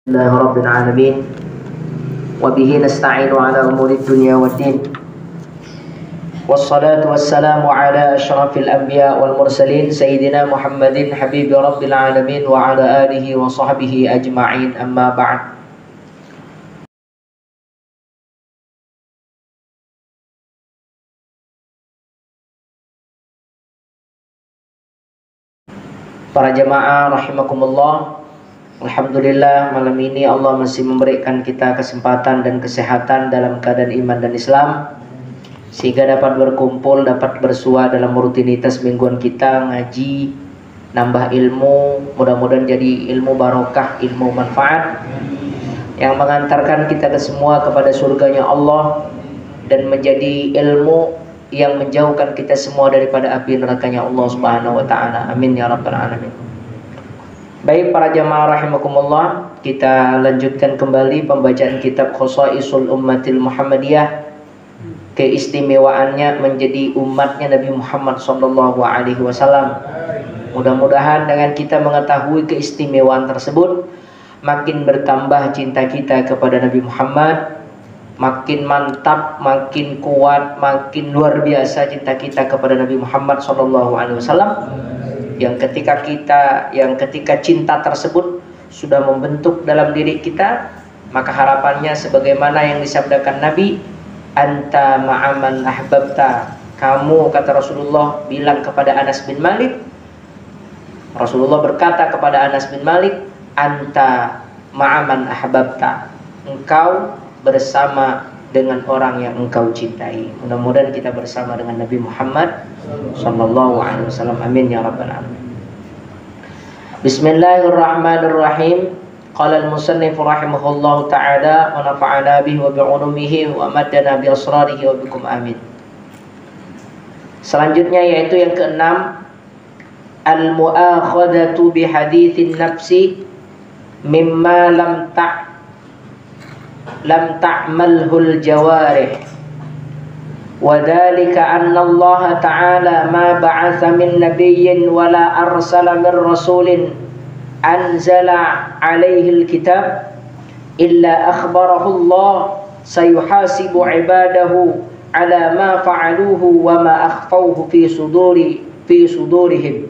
لله رب العالمين وبه نستعين على أمور الدنيا والدين والصلاة والسلام على أشرف الأنبياء والمرسلين سيدنا محمد حبيب رب العالمين وعلى آله وصحبه أجمعين أما بعد. Para jemaah rahimakumullah, alhamdulillah malam ini Allah masih memberikan kita kesempatan dan kesehatan dalam keadaan iman dan Islam, sehingga dapat berkumpul, dapat bersua dalam rutinitas mingguan kita ngaji, nambah ilmu, mudah-mudahan jadi ilmu barokah, ilmu manfaat yang mengantarkan kita ke semua kepada surganya Allah dan menjadi ilmu yang menjauhkan kita semua daripada api nerakanya Allah Subhanahu wa taala. Amin ya rabbal alamin. Baik para jamaah rahimakumullah, kita lanjutkan kembali pembacaan kitab Khosaisul Ummatil Muhammadiyah, keistimewaannya menjadi umatnya Nabi Muhammad sallallahu alaihi wasallam. Mudah-mudahan dengan kita mengetahui keistimewaan tersebut, makin bertambah cinta kita kepada Nabi Muhammad, makin mantap, makin kuat, makin luar biasa cinta kita kepada Nabi Muhammad sallallahu alaihi wasallam. Yang ketika cinta tersebut sudah membentuk dalam diri kita, maka harapannya sebagaimana yang disabdakan Nabi, anta ma'aman ahbabta, kamu, kata Rasulullah, bilang kepada Anas bin Malik, Rasulullah berkata kepada Anas bin Malik, anta ma'aman ahbabta, engkau bersama dengan orang yang engkau cintai. Mudah-mudahan kita bersama dengan Nabi Muhammad sallallahu alaihi wasallam. Amin ya rabbal alamin. Bismillahirrahmanirrahim. Qala al-musannif rahimahullahu ta'ala wa nafa'ana bihi wa bi'ulumihi wa maddana bi asrarihi wa bikum amin. Selanjutnya yaitu yang keenam, al-mu'akhadatu bi haditsin nafsi mimma lam ta'malhul jawarih, wa dhalika anna Allah ta'ala ma ba'atha min nabiyyin wa la arsala min rasulin anzala alaihi alkitab illa akhbarahu Allah sayuhasibu ibadahu ala ma fa'aluhu wa ma akhfawhu fi sudurihim.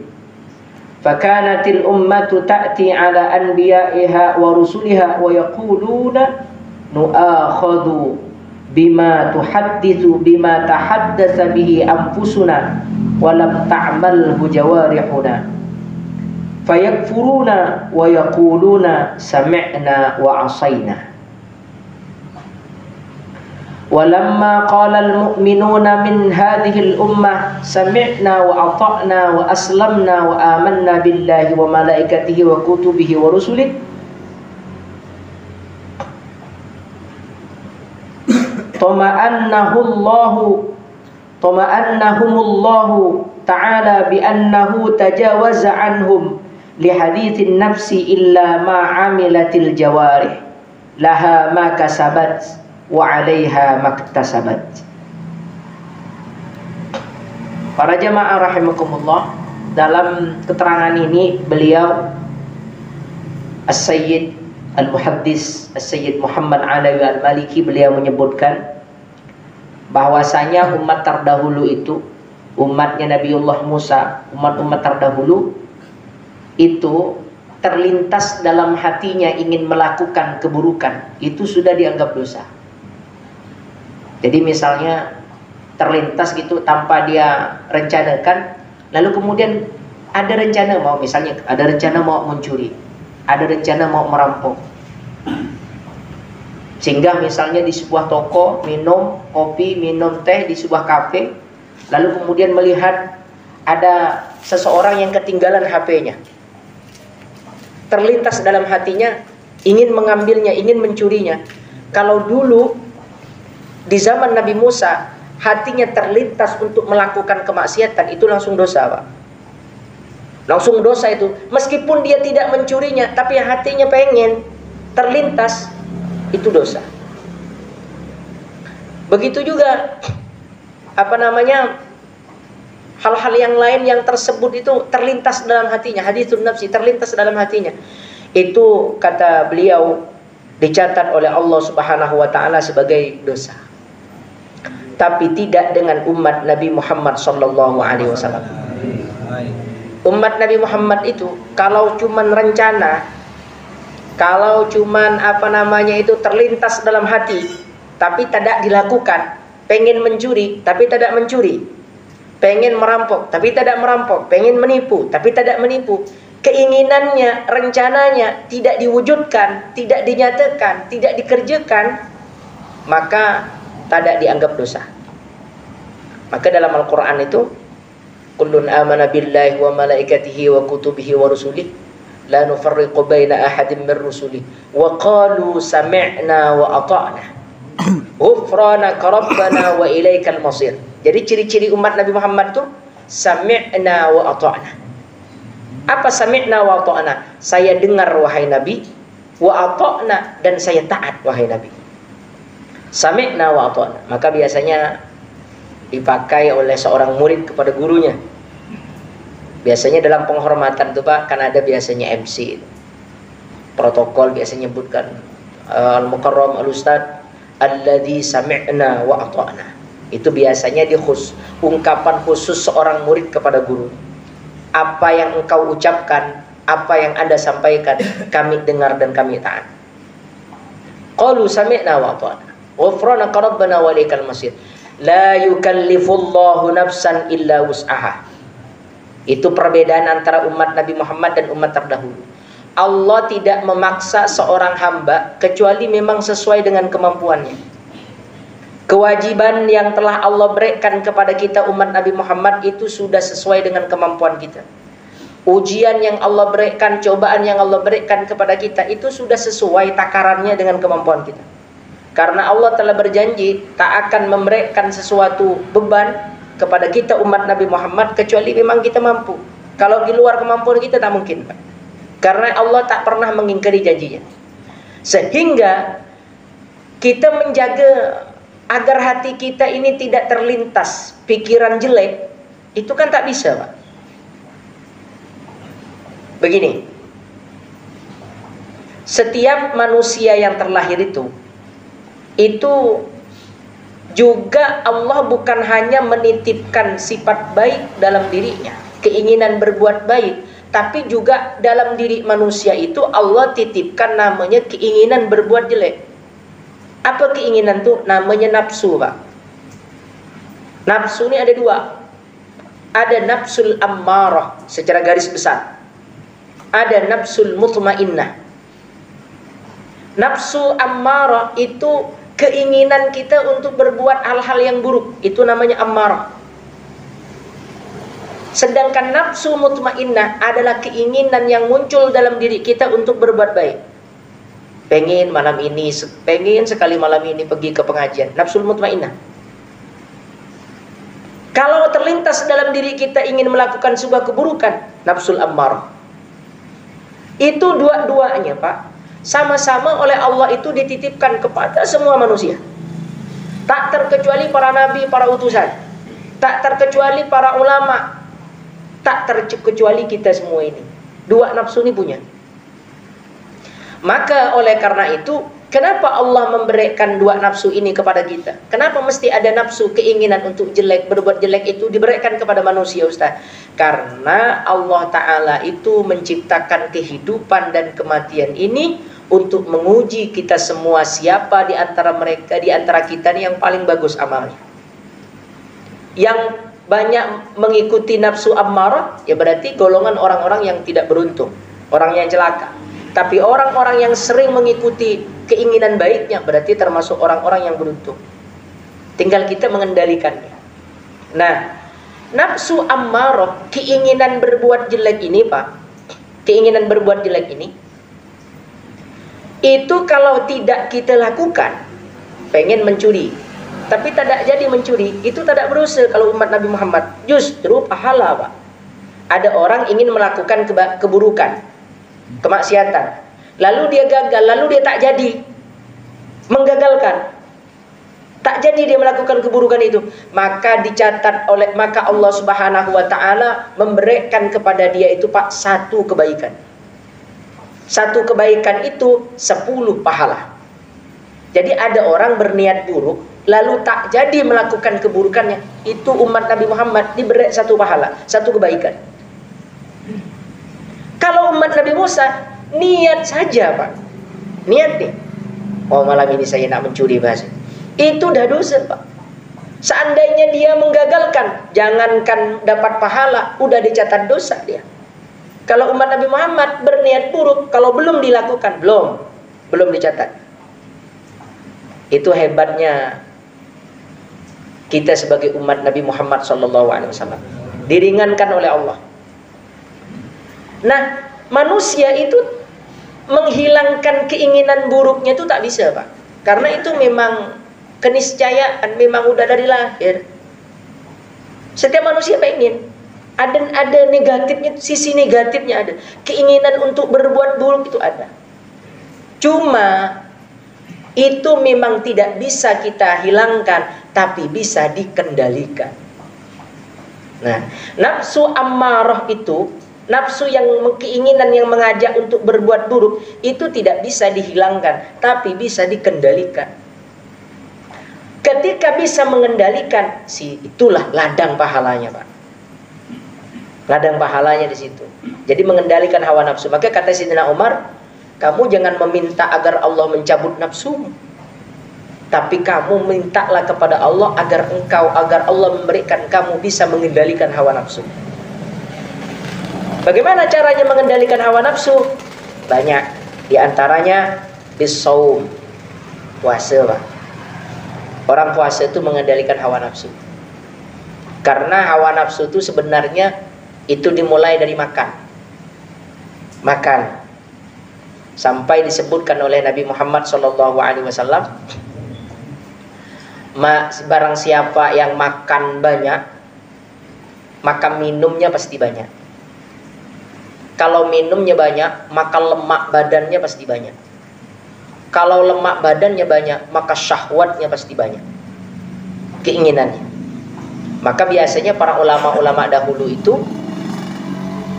Fakanatil ummatu ta'ti ala anbiya'iha wa rusuliha wa yaquluna nu'akhadhu bima tahaddatsa bihi anfusuna wa lam ta'malhu jawarihuna fayakfuruna wa yaquluna sami'na wa 'asayna. Walamma qala al-mu'minuna min hadhihi al-ummah sami'na wa ata'na wa aslamna wa amanna billahi wa malaikatihi wa kutubihi wa rusulihi Tama'annahumullahu ta'ala bi'annahu tajawaza anhum li hadithin nafsi illa ma amilatil jawarih laha ma kasabat wa 'alaiha maktasabat. Para jamaah rahimakumullah, dalam keterangan ini beliau As-Sayyid Al-Muhaddis As-Sayyid Muhammad Alawi Al-Maliki, beliau menyebutkan bahwasanya umat terdahulu itu, umatnya Nabiullah Musa, umat-umat terdahulu itu terlintas dalam hatinya ingin melakukan keburukan, itu sudah dianggap dosa. Jadi misalnya terlintas gitu tanpa dia rencanakan, lalu kemudian ada rencana mau, misalnya ada rencana mau mencuri, ada rencana mau merampok, sehingga misalnya di sebuah toko minum kopi, minum teh di sebuah kafe, lalu kemudian melihat ada seseorang yang ketinggalan HP-nya, terlintas dalam hatinya ingin mengambilnya, ingin mencurinya. Kalau dulu di zaman Nabi Musa hatinya terlintas untuk melakukan kemaksiatan, itu langsung dosa, Pak. Langsung dosa itu, meskipun dia tidak mencurinya, tapi hatinya pengen, terlintas, itu dosa. Begitu juga hal-hal yang lain yang tersebut itu terlintas dalam hatinya, haditsun nafsi, terlintas dalam hatinya. Itu kata beliau dicatat oleh Allah Subhanahu wa taala sebagai dosa. Tapi tidak dengan umat Nabi Muhammad sallallahu alaihi wasallam. Umat Nabi Muhammad itu kalau cuman rencana, kalau cuman terlintas dalam hati tapi tidak dilakukan, pengen mencuri tapi tidak mencuri, pengen merampok tapi tidak merampok, pengen menipu tapi tidak menipu, keinginannya, rencananya tidak diwujudkan, tidak dinyatakan, tidak dikerjakan, maka tidak dianggap dosa. Maka dalam Al-Quran itu, kullun amana billahi wa malaikatihi wa kutubihi wa rusulih la nufarriqu baina ahadin min rusulih wa qalu sami'na wa ata'na ghufranaka rabbana wa ilaikal masir. Jadi ciri-ciri umat Nabi Muhammad itu sami'na wa ata'na. Apa sami'na wa ata'na? Saya dengar wahai Nabi, wa ata'na, dan saya taat wahai Nabi. Sami'na wa ata'na. Maka biasanya dipakai oleh seorang murid kepada gurunya. Biasanya dalam penghormatan tuh Pak, kan ada biasanya MC, protokol biasanya nyebutkan al-mukarram al-ustad alladzi sami'na wa ata'na. Itu biasanya ungkapan khusus seorang murid kepada guru. Apa yang engkau ucapkan, apa yang Anda sampaikan, kami dengar dan kami taat. Qalu sami'na wa ata'na ghufranaka rabbana wa ilaikal masir. La yukallifullahu nafsan illa wus'aha. Itu perbedaan antara umat Nabi Muhammad dan umat terdahulu. Allah tidak memaksa seorang hamba kecuali memang sesuai dengan kemampuannya. Kewajiban yang telah Allah berikan kepada kita umat Nabi Muhammad itu sudah sesuai dengan kemampuan kita. Ujian yang Allah berikan, cobaan yang Allah berikan kepada kita itu sudah sesuai takarannya dengan kemampuan kita. Karena Allah telah berjanji tak akan memberikan sesuatu beban kepada kita umat Nabi Muhammad kecuali memang kita mampu. Kalau di luar kemampuan kita tak mungkin, Pak. Karena Allah tak pernah mengingkari janjinya. Sehingga kita menjaga agar hati kita ini tidak terlintas pikiran jelek, itu kan tak bisa, Pak. Begini, setiap manusia yang terlahir itu juga Allah bukan hanya menitipkan sifat baik dalam dirinya, keinginan berbuat baik, tapi juga dalam diri manusia itu Allah titipkan namanya keinginan berbuat jelek. Apa keinginan itu? Namanya nafsu, Pak. Nafsu ini ada dua. Ada nafsul ammarah secara garis besar. Ada nafsul mutmainnah. Nafsu ammarah itu keinginan kita untuk berbuat hal-hal yang buruk, itu namanya ammarah. Sedangkan nafsu mutmainnah adalah keinginan yang muncul dalam diri kita untuk berbuat baik. Pengen sekali malam ini pergi ke pengajian, nafsul mutmainnah. Kalau terlintas dalam diri kita ingin melakukan sebuah keburukan, nafsul ammarah. Itu dua-duanya, Pak, sama-sama oleh Allah itu dititipkan kepada semua manusia. Tak terkecuali para nabi, para utusan. Tak terkecuali para ulama. Tak terkecuali kita semua ini. Dua nafsu ini punya. Maka oleh karena itu, kenapa Allah memberikan dua nafsu ini kepada kita? Kenapa mesti ada nafsu keinginan untuk jelek, berbuat jelek itu diberikan kepada manusia, Ustaz? Karena Allah Ta'ala itu menciptakan kehidupan dan kematian ini untuk menguji kita semua, siapa di antara mereka, di antara kita ini yang paling bagus amalnya. Yang banyak mengikuti nafsu ammarah, ya berarti golongan orang-orang yang tidak beruntung, orang yang celaka. Tapi orang-orang yang sering mengikuti keinginan baiknya berarti termasuk orang-orang yang beruntung. Tinggal kita mengendalikannya. Nah, nafsu ammarah, keinginan berbuat jelek ini, Pak, keinginan berbuat jelek ini, itu kalau tidak kita lakukan, pengen mencuri, tapi tidak jadi mencuri, itu tidak berusaha kalau umat Nabi Muhammad. Justru pahala, Pak. Ada orang ingin melakukan keburukan, kemaksiatan, lalu dia gagal, lalu dia tak jadi, menggagalkan, tak jadi dia melakukan keburukan itu, maka maka Allah Subhanahu wa Ta'ala memberikan kepada dia itu, Pak, satu kebaikan. Satu kebaikan itu 10 pahala. Jadi ada orang berniat buruk lalu tak jadi melakukan keburukannya, itu umat Nabi Muhammad diberi 1 pahala, 1 kebaikan. Kalau umat Nabi Musa niat saja, Pak, niat nih, oh malam ini saya nak mencuri bahasa, itu udah dosa, Pak. Seandainya dia menggagalkan, jangankan dapat pahala, udah dicatat dosa dia. Kalau umat Nabi Muhammad berniat buruk, kalau belum dilakukan, belum dicatat. Itu hebatnya kita sebagai umat Nabi Muhammad SAW, diringankan oleh Allah. Nah, manusia itu menghilangkan keinginan buruknya itu tak bisa, Pak. Karena itu memang keniscayaan, memang udah dari lahir. Setiap manusia pengen. Ada negatifnya, sisi negatifnya ada. Keinginan untuk berbuat buruk itu ada. Cuma itu memang tidak bisa kita hilangkan, tapi bisa dikendalikan. Nah, nafsu ammarah itu, nafsu yang keinginan yang mengajak untuk berbuat buruk, itu tidak bisa dihilangkan, tapi bisa dikendalikan. Ketika bisa mengendalikan, itulah ladang pahalanya, Pak. Ladang pahalanya di situ. Jadi mengendalikan hawa nafsu. Maka kata Sayyidina Umar, kamu jangan meminta agar Allah mencabut nafsumu, tapi kamu mintalah kepada Allah agar Allah memberikan kamu bisa mengendalikan hawa nafsu. Bagaimana caranya mengendalikan hawa nafsu? Banyak. Di antaranya bisawm, puasa, Pak. Orang puasa itu mengendalikan hawa nafsu. Karena hawa nafsu itu sebenarnya itu dimulai dari makan. Sampai disebutkan oleh Nabi Muhammad SAW, barang siapa yang makan banyak, maka minumnya pasti banyak. Kalau minumnya banyak, maka lemak badannya pasti banyak. Kalau lemak badannya banyak, maka syahwatnya pasti banyak, keinginannya. Maka biasanya para ulama-ulama dahulu itu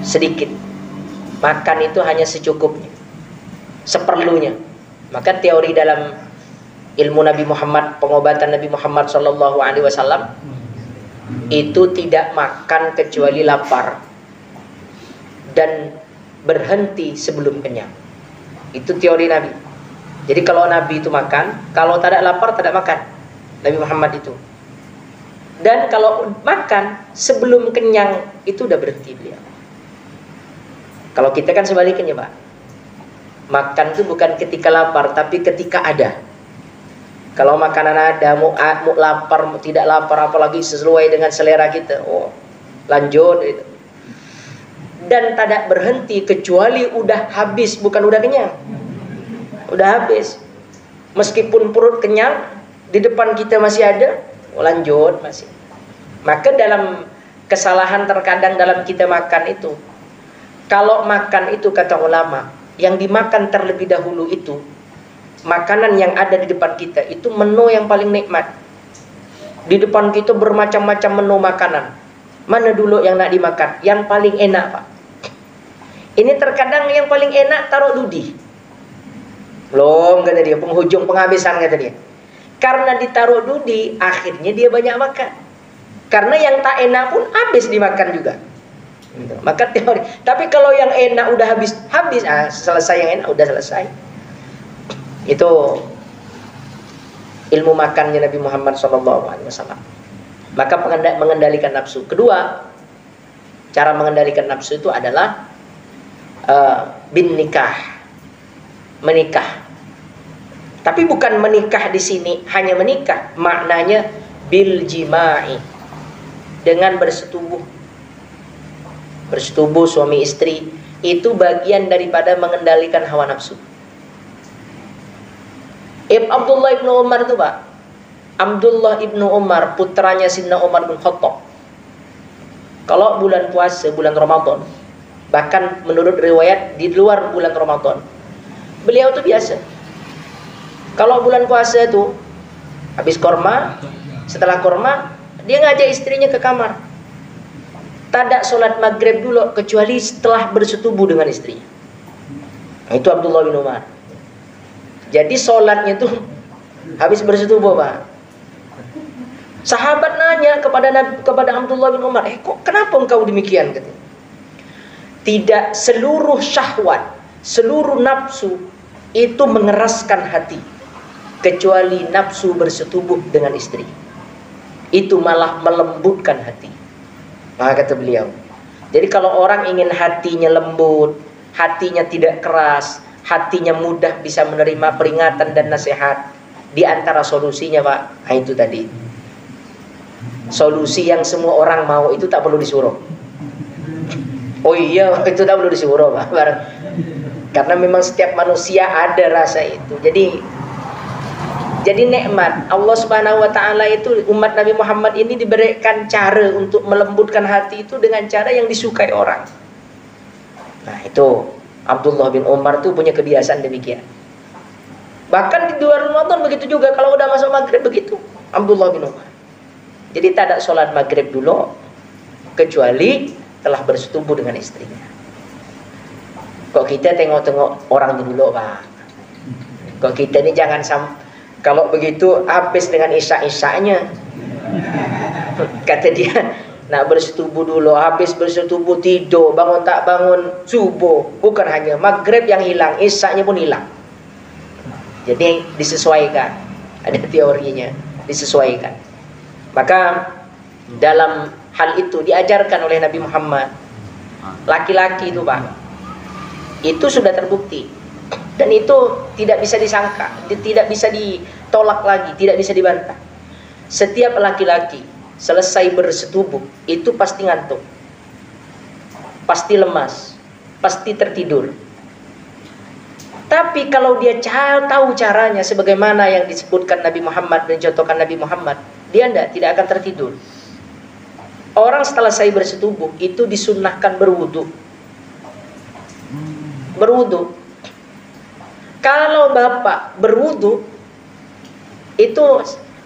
sedikit makan, itu hanya secukupnya, seperlunya. Maka teori dalam ilmu Nabi Muhammad, pengobatan Nabi Muhammad SAW, itu tidak makan kecuali lapar dan berhenti sebelum kenyang. Itu teori Nabi. Jadi kalau Nabi itu makan, kalau tak ada lapar, tak ada makan, Nabi Muhammad itu. Dan kalau makan sebelum kenyang, itu udah berhenti beliau. Kalau kita kan sebaliknya, Pak. Makan itu bukan ketika lapar, tapi ketika ada. Kalau makanan ada, mau lapar, mau tidak lapar, apalagi sesuai dengan selera kita, lanjut itu. Dan tidak berhenti kecuali udah habis, bukan udah kenyang. Udah habis. Meskipun perut kenyang, di depan kita masih ada, lanjut masih. Maka dalam kesalahan terkadang dalam kita makan itu, kalau makan itu kata ulama, yang dimakan terlebih dahulu itu makanan yang ada di depan kita, itu menu yang paling nikmat. Di depan kita bermacam-macam menu makanan. Mana dulu yang nak dimakan? Yang paling enak, Pak. Ini terkadang yang paling enak taruh dudi. Belum, kata dia, penghujung penghabisan, kata dia. Karena ditaruh dudi, akhirnya dia banyak makan. Karena yang tak enak pun habis dimakan juga. Maka teori. Tapi kalau yang enak udah habis, selesai yang enak udah selesai. Itu ilmu makannya Nabi Muhammad SAW. Maka mengendalikan nafsu. Kedua, cara mengendalikan nafsu itu adalah bin nikah, menikah. Tapi bukan menikah di sini hanya menikah, maknanya bil jima'i, dengan bersetubuh. Bersetubuh suami istri itu bagian daripada mengendalikan hawa nafsu. Abdullah ibnu Umar itu, Pak. Abdullah ibnu Umar, putranya Sayyidina Umar bin Khattab. Kalau bulan puasa, bulan Ramadan, bahkan menurut riwayat di luar bulan Ramadan, beliau itu biasa. Kalau bulan puasa itu habis korma, setelah korma dia ngajak istrinya ke kamar. Tak sholat maghrib dulu kecuali setelah bersetubuh dengan istrinya. Nah, itu Abdullah bin Umar. Jadi sholatnya itu habis bersetubuh, Pak. Sahabat nanya kepada Abdullah bin Umar, kok kenapa engkau demikian? Tidak seluruh syahwat, seluruh nafsu itu mengeraskan hati, kecuali nafsu bersetubuh dengan istri. Itu malah melembutkan hati. Maka kata beliau, jadi kalau orang ingin hatinya lembut, hatinya tidak keras, hatinya mudah bisa menerima peringatan dan nasihat, di antara solusinya, Pak, nah itu tadi. Solusi yang semua orang mau itu tak perlu disuruh. Oh iya, itu tak perlu disuruh, Pak. Karena memang setiap manusia ada rasa itu. Jadi nikmat Allah Subhanahu wa taala itu, umat Nabi Muhammad ini diberikan cara untuk melembutkan hati itu dengan cara yang disukai orang. Nah, itu Abdullah bin Umar tuh punya kebiasaan demikian. Bahkan di luar Ramadan begitu juga, kalau udah masuk maghrib begitu Abdullah bin Umar. Jadi tak ada sholat maghrib dulu kecuali telah bersetubuh dengan istrinya. Kok kita tengok-tengok orang dulu, Pak. Kok kita ini jangan kalau begitu habis dengan isya-isyanya. Kata dia, nak bersetubuh dulu, habis bersetubuh tidur, bangun tak bangun subuh. Bukan hanya maghrib yang hilang, isyanya pun hilang. Jadi disesuaikan, ada teorinya, disesuaikan. Maka dalam hal itu diajarkan oleh Nabi Muhammad, laki-laki itu, Pak, itu sudah terbukti, dan itu tidak bisa disangka, tidak bisa ditolak lagi, tidak bisa dibantah. Setiap laki-laki selesai bersetubuh itu pasti ngantuk, pasti lemas, pasti tertidur. Tapi kalau dia tahu caranya sebagaimana yang disebutkan Nabi Muhammad dan dicontohkan Nabi Muhammad, dia tidak akan tertidur. Orang setelah saya bersetubuh itu disunnahkan berwudu. Berwudu. Kalau bapak berwudu, itu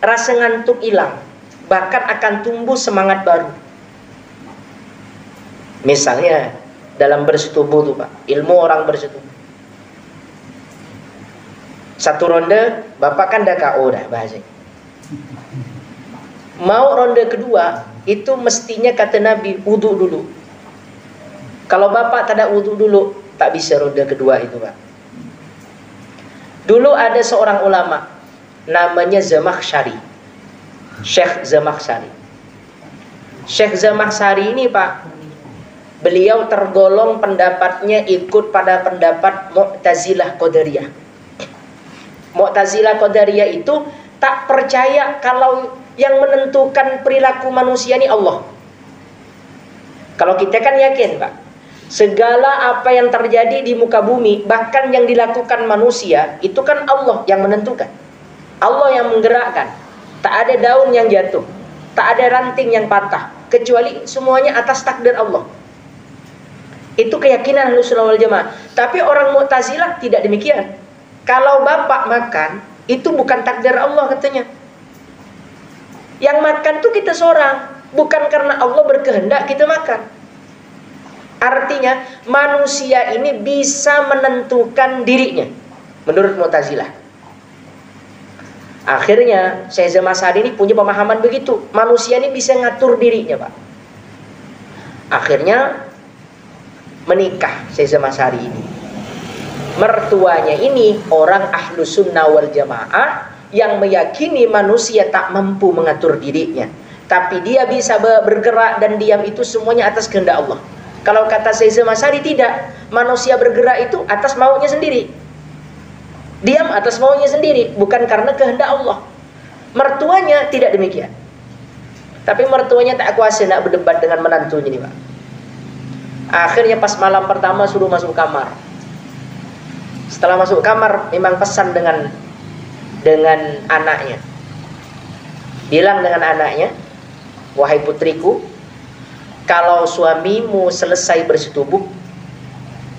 rasa ngantuk hilang, bahkan akan tumbuh semangat baru. Misalnya dalam bersetubuh tuh, Pak, ilmu orang bersetubuh. Satu ronde, bapak kan dah KO dah bahasanya. Mau ronde kedua, itu mestinya kata Nabi wudu dulu. Kalau bapak tak ada wudu dulu, tak bisa ronde kedua itu, Pak. Dulu ada seorang ulama namanya Zamakhsyari, Syekh Zamakhsyari. Syekh Zamakhsyari ini, Pak, beliau tergolong pendapatnya ikut pada pendapat Mu'tazilah Qadariyah. Mu'tazilah Qadariyah itu tak percaya kalau yang menentukan perilaku manusia ini Allah. Kalau kita kan yakin, Pak, segala apa yang terjadi di muka bumi, bahkan yang dilakukan manusia, itu kan Allah yang menentukan, Allah yang menggerakkan. Tak ada daun yang jatuh, tak ada ranting yang patah, kecuali semuanya atas takdir Allah. Itu keyakinan Ahlussunnah wal Jamaah. Tapi orang Mu'tazilah tidak demikian. Kalau bapak makan, itu bukan takdir Allah katanya. Yang makan tuh kita seorang, bukan karena Allah berkehendak kita makan. Artinya manusia ini bisa menentukan dirinya menurut Mu'tazilah. Akhirnya Syekh Zamakhsyari ini punya pemahaman begitu, manusia ini bisa ngatur dirinya, Pak. Akhirnya menikah Syekh Zamakhsyari ini. Mertuanya ini orang Ahlussunnah wal Jamaah yang meyakini manusia tak mampu mengatur dirinya, tapi dia bisa bergerak dan diam itu semuanya atas kehendak Allah. Kalau kata Syekh Zamakhsyari tidak, manusia bergerak itu atas maunya sendiri, diam atas maunya sendiri, bukan karena kehendak Allah. Mertuanya tidak demikian. Tapi mertuanya tak kuasa nak berdebat dengan menantunya nih, Pak. Akhirnya pas malam pertama suruh masuk kamar. Setelah masuk kamar memang pesan dengan anaknya. Bilang dengan anaknya, wahai putriku, kalau suamimu selesai bersetubuh,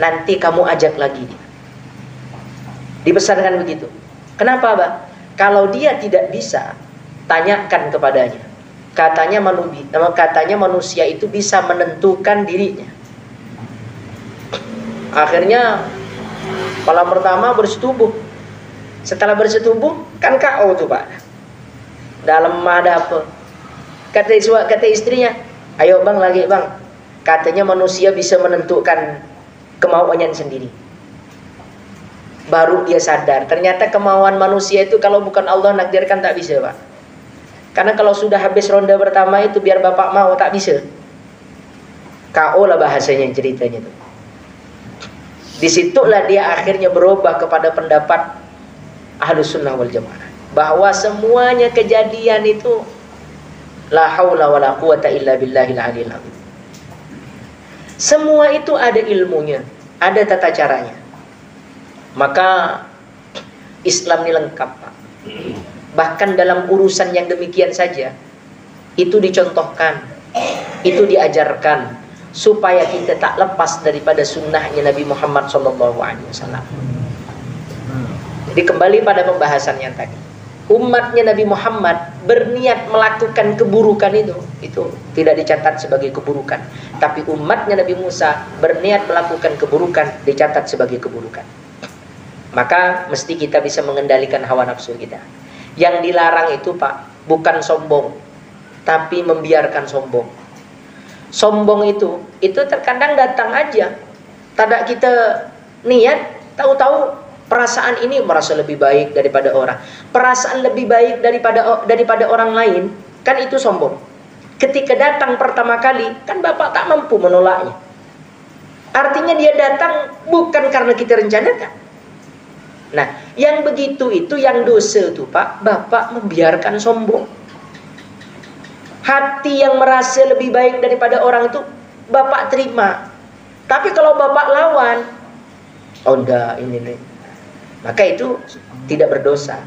nanti kamu ajak lagi dia. Dipesankan begitu. Kenapa, Pak? Kalau dia tidak bisa, tanyakan kepadanya. Katanya manusia itu bisa menentukan dirinya. Akhirnya Malam pertama bersetubuh. Setelah bersetubuh kan KO tuh Pak. Dalam rumah ada apa? Kata istrinya, ayo bang lagi bang. Katanya manusia bisa menentukan kemauannya sendiri. Baru dia sadar, ternyata kemauan manusia itu kalau bukan Allah nakdirkan tak bisa Pak. Karena kalau sudah habis ronde pertama itu biar bapak mau tak bisa. KO lah bahasanya ceritanya tuh. Disitulah dia akhirnya berubah kepada pendapat Ahlus Sunnah wal Jamaah, bahwa semuanya kejadian itu la haula wala quwata illa billahil aliyil azim. Semua itu ada ilmunya, ada tata caranya. Maka Islam ini lengkap Pak. Bahkan dalam urusan yang demikian saja itu dicontohkan, itu diajarkan supaya kita tak lepas daripada sunnahnya Nabi Muhammad SAW. Jadi kembali pada pembahasan yang tadi, umatnya Nabi Muhammad berniat melakukan keburukan itu tidak dicatat sebagai keburukan. Tapi umatnya Nabi Musa berniat melakukan keburukan, dicatat sebagai keburukan. Maka mesti kita bisa mengendalikan hawa nafsu kita. Yang dilarang itu Pak bukan sombong, tapi membiarkan sombong. Sombong itu terkadang datang aja. Tidak kita niat, tahu-tahu perasaan ini merasa lebih baik daripada orang. Perasaan lebih baik daripada orang lain, kan itu sombong. Ketika datang pertama kali, kan Bapak tak mampu menolaknya. Artinya dia datang bukan karena kita rencanakan. Nah, yang begitu itu yang dosa itu Pak, Bapak membiarkan sombong. Hati yang merasa lebih baik daripada orang itu Bapak terima. Tapi kalau Bapak lawan, oh enggak ini nih, maka itu tidak berdosa.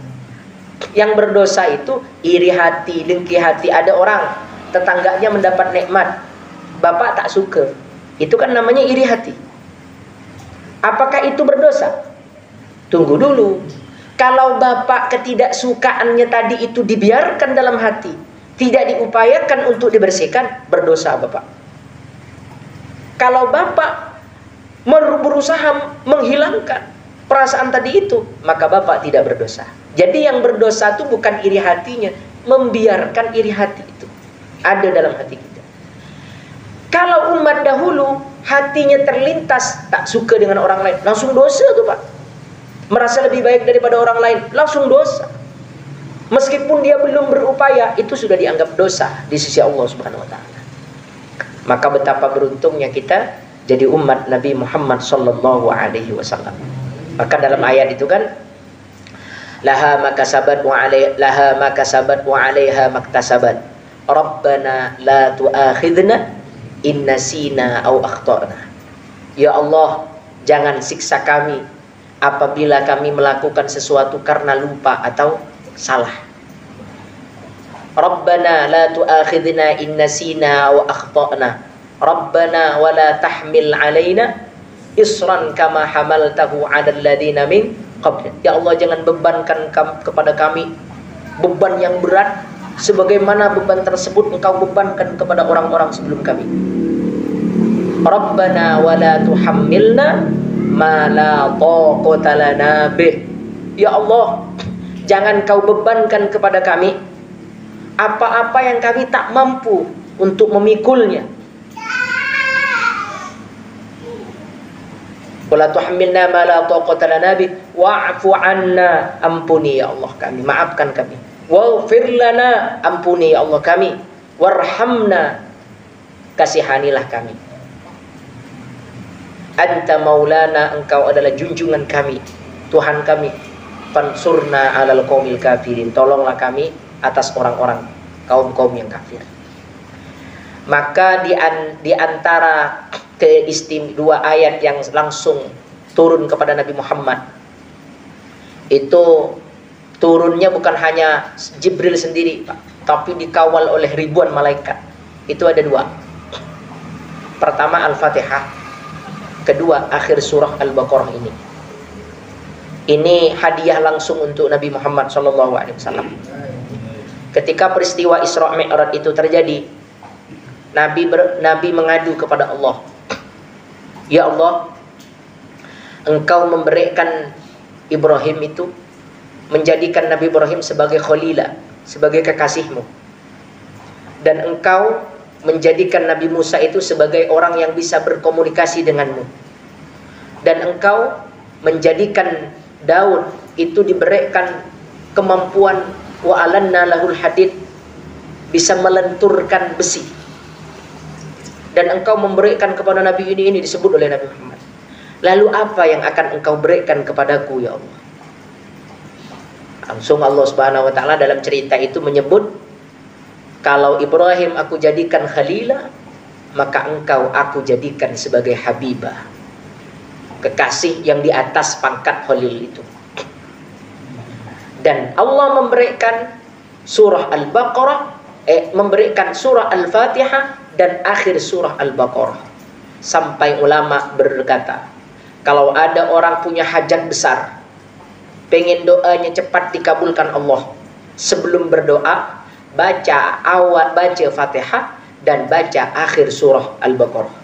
Yang berdosa itu iri hati, dengki hati. Ada orang tetangganya mendapat nikmat, Bapak tak suka, itu kan namanya iri hati. Apakah itu berdosa? Tunggu dulu. Kalau Bapak ketidaksukaannya tadi itu dibiarkan dalam hati, tidak diupayakan untuk dibersihkan, berdosa Bapak. Kalau Bapak berusaha menghilangkan perasaan tadi itu, maka Bapak tidak berdosa. Jadi yang berdosa itu bukan iri hatinya, membiarkan iri hati itu ada dalam hati kita. Kalau umat dahulu hatinya terlintas tak suka dengan orang lain, langsung dosa tuh Pak. Merasa lebih baik daripada orang lain, langsung dosa. Meskipun dia belum berupaya, itu sudah dianggap dosa di sisi Allah Subhanahu wa taala. Maka betapa beruntungnya kita jadi umat Nabi Muhammad sallallahu alaihi wasallam. Maka dalam ayat itu kan, laha makasabat wa 'alaiha maktasabat. Rabbana la tu'akhidna in nasina aw akhtana. Ya Allah, jangan siksa kami apabila kami melakukan sesuatu karena lupa atau salah. Rabbana la tu'akhidna in nasina wa akhtana. Rabbana wa la tahmil alaina isran kama hamaltahu 'alal ladzina min qablina. Ya Allah, jangan bebankan kepada kami beban yang berat sebagaimana beban tersebut Engkau bebankan kepada orang-orang sebelum kami. Rabbana wa la tuhammilna ma la taqata lana bih. Ya Allah, jangan Kau bebankan kepada kami apa-apa yang kami tak mampu untuk memikulnya. Wala tuhammilna ma la taqata lana bih wa'fu 'anna, ampuni ya Allah kami, maafkan kami. Waghfir lana, ampuni ya Allah kami. Warhamna, kasihanilah kami. Anta maulana, Engkau adalah junjungan kami, Tuhan kami. Fansurna 'alal qaumil kafirin, tolonglah kami atas orang-orang kaum-kaum yang kafir. Maka di antara dua ayat yang langsung turun kepada Nabi Muhammad, itu turunnya bukan hanya Jibril sendiri Pak, tapi dikawal oleh ribuan malaikat. Itu ada dua. Pertama Al-Fatihah, kedua akhir surah Al-Baqarah ini. Ini hadiah langsung untuk Nabi Muhammad SAW. Ketika peristiwa Isra Mi'raj itu terjadi, Nabi mengadu kepada Allah, ya Allah, engkau memberikan Ibrahim itu, menjadikan Nabi Ibrahim sebagai khalila, sebagai kekasihmu. Dan engkau menjadikan Nabi Musa itu sebagai orang yang bisa berkomunikasi denganmu. Dan engkau menjadikan Daud itu diberikan kemampuan wa alanna lahul hadid, bisa melenturkan besi. Dan engkau memberikan kepada Nabi ini disebut oleh Nabi Muhammad. Lalu apa yang akan engkau berikan kepadaku ya Allah? Langsung Allah Subhanahu wa taala dalam cerita itu menyebut, kalau Ibrahim aku jadikan khalila, maka engkau aku jadikan sebagai habibah, kekasih yang di atas pangkat khalil itu. Dan Allah memberikan surah Al-Baqarah, memberikan surah Al-Fatihah dan akhir surah Al-Baqarah. Sampai ulama berkata, kalau ada orang punya hajat besar, pengen doanya cepat dikabulkan Allah, sebelum berdoa baca Fatihah dan baca akhir surah Al-Baqarah.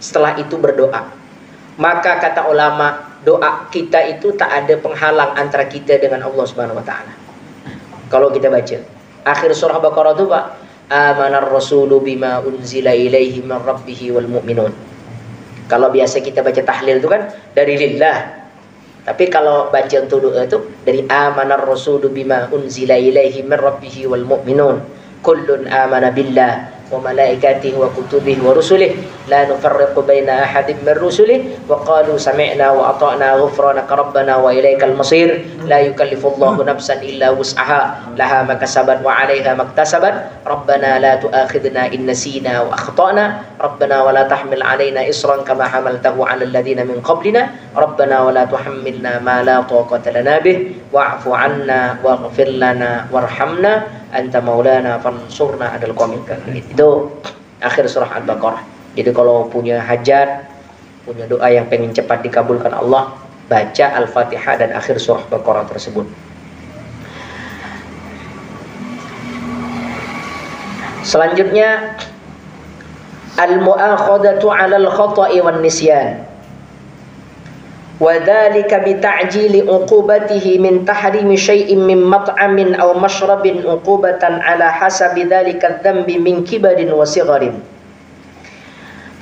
Setelah itu berdoa. Maka kata ulama, doa kita itu tak ada penghalang antara kita dengan Allah Subhanahu wa taala. Kalau kita baca akhir surah Baqarah itu, Pak, amanar rasulu bima unzila ilaihi min rabbih wal mu'minun. Kalau biasa kita baca tahlil itu kan dari lillah. Tapi kalau baca untuk doa itu dari amanar rasulu bima unzila ilaihi min rabbih wal mu'minun. Kullun amana billah wa malaikatihi wa kutubihi wa rusulihi la nufarriqu baina ahadin min rusulihi wa qalu sami'na wa ata'na ghufranaka rabbana wa ilaikal masir. La yukallifullahu nafsan illa wus'aha laha ma kasabat wa 'alaiha ma iktasabat. Rabbana la tu'akhidna in nasina wa akhtana. Rabbana wa la tahmil 'alaina isran kama hamaltahu 'alal ladzina min qablina. Rabbana wa la tuhammilna ma la taqata lana bih wa'fu 'anna waghfir lana warhamna anta maulana fansurna 'alal qaumil kafirin. Itu akhir surah Al-Baqarah. Jadi kalau punya hajat, punya doa yang pengen cepat dikabulkan Allah, baca Al-Fatihah dan akhir surah Al-Baqarah tersebut. Selanjutnya, al-mu'akhadatu 'alal khata'i wan nisyan. Wa dzalika bi ta'jili 'uqubatihi min tahrimi syai'in min mat'amin aw mashrabin 'uqubatan 'ala hasabi dzalika adz-dzambi min kibarin wa sigharin.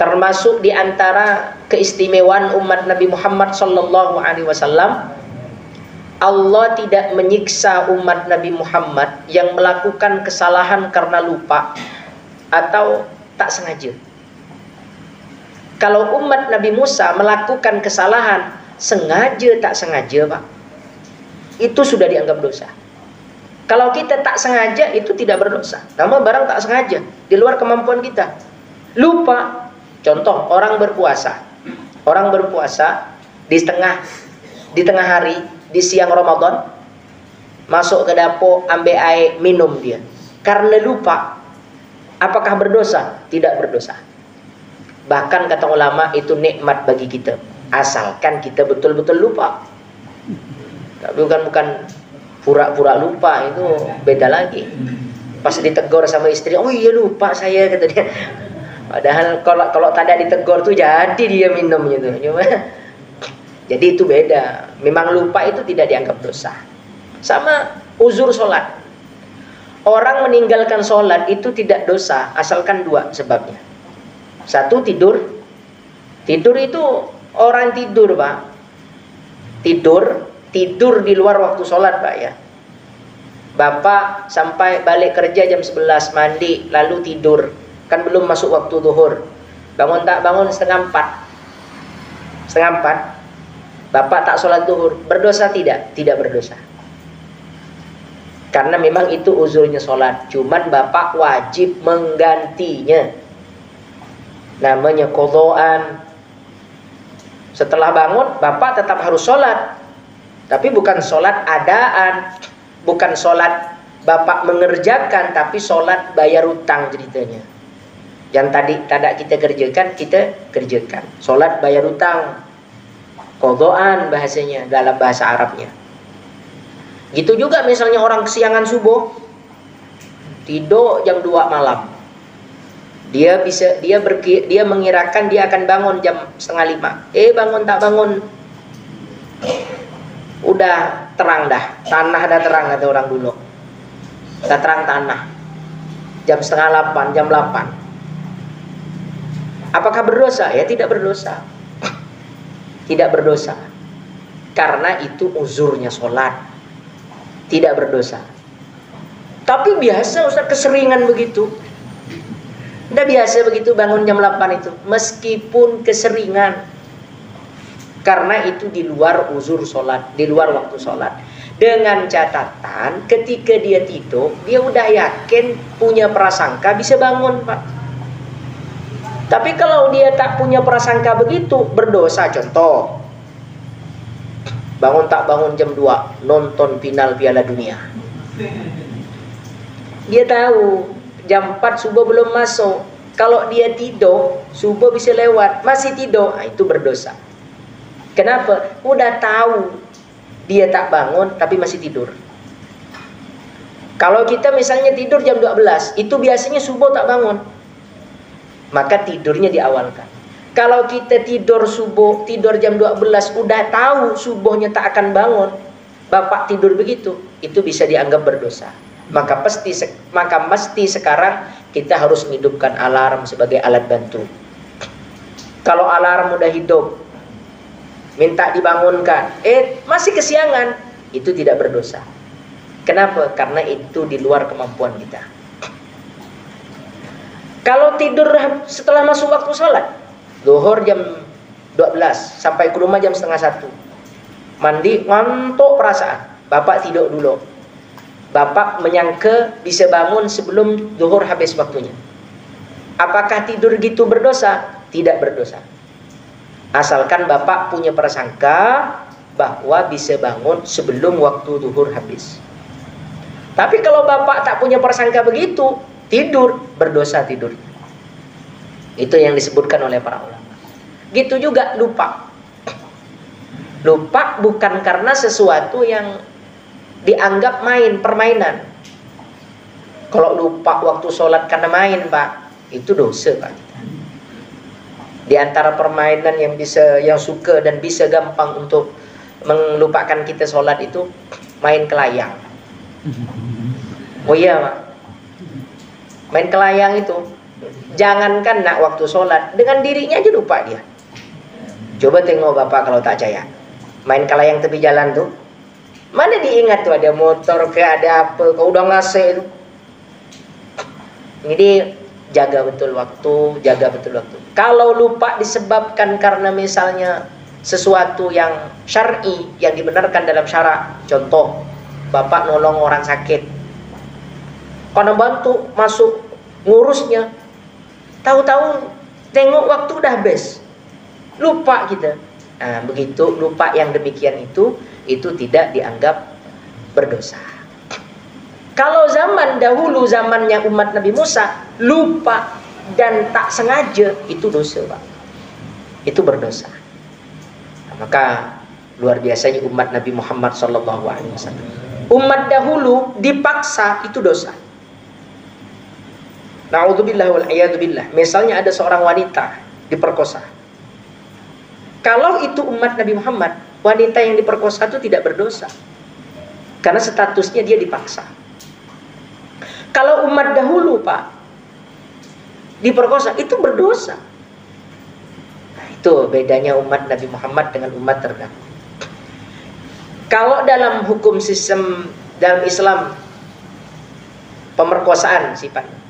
Termasuk di antara keistimewaan umat Nabi Muhammad sallallahu alaihi wasallam, Allah tidak menyiksa umat Nabi Muhammad yang melakukan kesalahan karena lupa atau tak sengaja. Kalau umat Nabi Musa melakukan kesalahan sengaja tak sengaja, Pak, itu sudah dianggap dosa. Kalau kita tak sengaja itu tidak berdosa. Nama barang tak sengaja, di luar kemampuan kita. Lupa. Contoh, orang berpuasa. Orang berpuasa di tengah hari, di siang Ramadan, masuk ke dapur, ambil air, minum dia. Karena lupa. Apakah berdosa? Tidak berdosa. Bahkan kata ulama itu nikmat bagi kita, asalkan kita betul-betul lupa. Tapi bukan pura-pura lupa, itu beda lagi. Pas ditegur sama istri, oh iya lupa saya, kata dia. Padahal kalau tak ada ditegur tuh jadi dia minum gitu. Jadi itu beda. Memang lupa itu tidak dianggap dosa. Sama uzur sholat. Orang meninggalkan sholat itu tidak dosa, asalkan dua sebabnya. Satu, tidur. Tidur itu orang tidur, Pak. Tidur di luar waktu sholat, Pak, ya. Bapak sampai balik kerja jam 11, mandi, lalu tidur. Kan belum masuk waktu zuhur. Bangun tak bangun setengah 4. Setengah 4. Bapak tak sholat zuhur. Berdosa tidak? Tidak berdosa. Karena memang itu uzurnya sholat. Cuman Bapak wajib menggantinya. Namanya qadhaan. Setelah bangun, Bapak tetap harus sholat. Tapi bukan sholat adaan. Bukan sholat Bapak mengerjakan, tapi sholat bayar utang ceritanya. Yang tadi tidak kita kerjakan. Sholat bayar utang. Qadhaan bahasanya, dalam bahasa Arabnya. Gitu juga misalnya orang kesiangan subuh, tidur jam 2 malam. Dia mengirakan dia akan bangun jam 4:30. Bangun tak bangun. udah terang dah, tanah dah terang kata orang dulu, udah terang tanah, jam 7:30, jam 8. Apakah berdosa? Ya tidak berdosa. Tidak berdosa. Karena itu uzurnya sholat. Tidak berdosa. Tapi biasa Ustaz keseringan begitu. Udah biasa begitu bangun jam 8 itu. Meskipun keseringan. Karena itu di luar uzur sholat, di luar waktu sholat. Dengan catatan ketika dia tidur, dia udah yakin punya prasangka bisa bangun, Pak. Tapi kalau dia tak punya prasangka begitu, berdosa. Contoh, tak bangun jam 2, nonton final Piala Dunia. Dia tahu jam 4 subuh belum masuk. Kalau dia tidur, subuh bisa lewat, masih tidur, itu berdosa. Kenapa? Udah tahu dia tak bangun tapi masih tidur. Kalau kita misalnya tidur jam 12, itu biasanya subuh tak bangun, maka tidurnya diawalkan. Kalau kita tidur subuh, tidur jam 12, udah tahu subuhnya tak akan bangun, bapak tidur begitu, itu bisa dianggap berdosa. Maka mesti sekarang kita harus menghidupkan alarm sebagai alat bantu. Kalau alarm udah hidup, minta dibangunkan, masih kesiangan, itu tidak berdosa. Kenapa? Karena itu di luar kemampuan kita. Kalau tidur setelah masuk waktu sholat, zuhur jam 12 sampai ke rumah jam 12:30, mandi, ngantuk perasaan, bapak tidur dulu. Bapak menyangka bisa bangun sebelum zuhur habis waktunya. Apakah tidur gitu berdosa? Tidak berdosa. Asalkan bapak punya prasangka bahwa bisa bangun sebelum waktu zuhur habis. Tapi kalau bapak tak punya prasangka begitu, tidur, berdosa tidur. Itu yang disebutkan oleh para ulama. Gitu juga lupa. Lupa bukan karena sesuatu yang dianggap permainan. Kalau lupa waktu sholat karena main, Pak, itu dosa, Pak. Di antara permainan yang suka dan bisa gampang untuk melupakan kita sholat itu main kelayang. Oh iya, Pak. Main kelayang itu, jangankan nak waktu sholat, dengan dirinya aja lupa dia. Coba tengok bapak kalau tak percaya, main kelayang tepi jalan tuh, mana diingat tuh ada motor ke ada apa, kau udah ngasih itu. Jadi jaga betul waktu, jaga betul waktu. Kalau lupa disebabkan karena misalnya sesuatu yang syar'i, yang dibenarkan dalam syarak, contoh bapak nolong orang sakit, karena bantu masuk ngurusnya, tahu-tahu tengok waktu udah habis, lupa kita. Nah, begitu lupa yang demikian itu tidak dianggap berdosa. Kalau zaman dahulu, zamannya umat Nabi Musa, lupa dan tak sengaja, itu dosa, Pak. Itu berdosa. Nah, maka luar biasanya umat Nabi Muhammad SAW. Umat dahulu dipaksa, itu dosa. Na'udzubillah wal iyadzubillah. Misalnya ada seorang wanita diperkosa. Kalau itu umat Nabi Muhammad, wanita yang diperkosa itu tidak berdosa. Karena statusnya dia dipaksa. Kalau umat dahulu, Pak, diperkosa, itu berdosa. Nah, itu bedanya umat Nabi Muhammad dengan umat terdahulu. Kalau dalam hukum sistem dalam Islam, pemerkosaan sifatnya,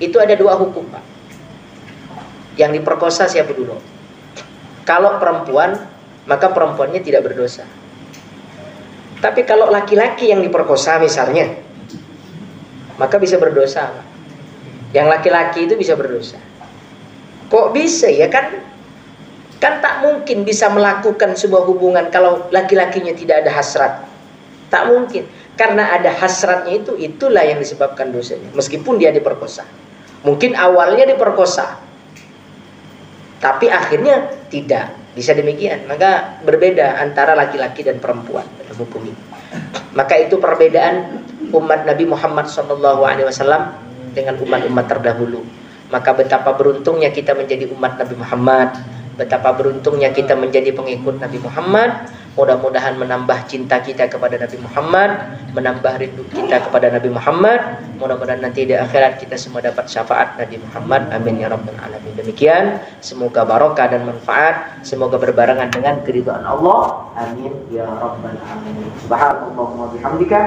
itu ada dua hukum, Pak. Yang diperkosa siapa dulu? Kalau perempuan, maka perempuannya tidak berdosa. Tapi kalau laki-laki yang diperkosa misalnya, maka bisa berdosa, Pak. Yang laki-laki itu bisa berdosa. Kok bisa ya? Kan tak mungkin bisa melakukan sebuah hubungan kalau laki-lakinya tidak ada hasrat. Tak mungkin. Karena ada hasratnya itulah yang disebabkan dosanya. Meskipun dia diperkosa. Mungkin awalnya diperkosa, tapi akhirnya tidak. Bisa demikian. Maka berbeda antara laki-laki dan perempuan dalam hukum ini. Maka itu perbedaan umat Nabi Muhammad SAW dengan umat-umat terdahulu. Maka betapa beruntungnya kita menjadi umat Nabi Muhammad, betapa beruntungnya kita menjadi pengikut Nabi Muhammad, Mudah-mudahan menambah cinta kita kepada Nabi Muhammad, menambah rindu kita kepada Nabi Muhammad. Mudah-mudahan nanti di akhirat kita semua dapat syafaat Nabi Muhammad. Amin ya rabbal alamin. Demikian, semoga barokah dan manfaat, semoga berbarengan dengan keridhaan Allah. Amin ya rabbal alamin. Subhanallahumma bihamdika.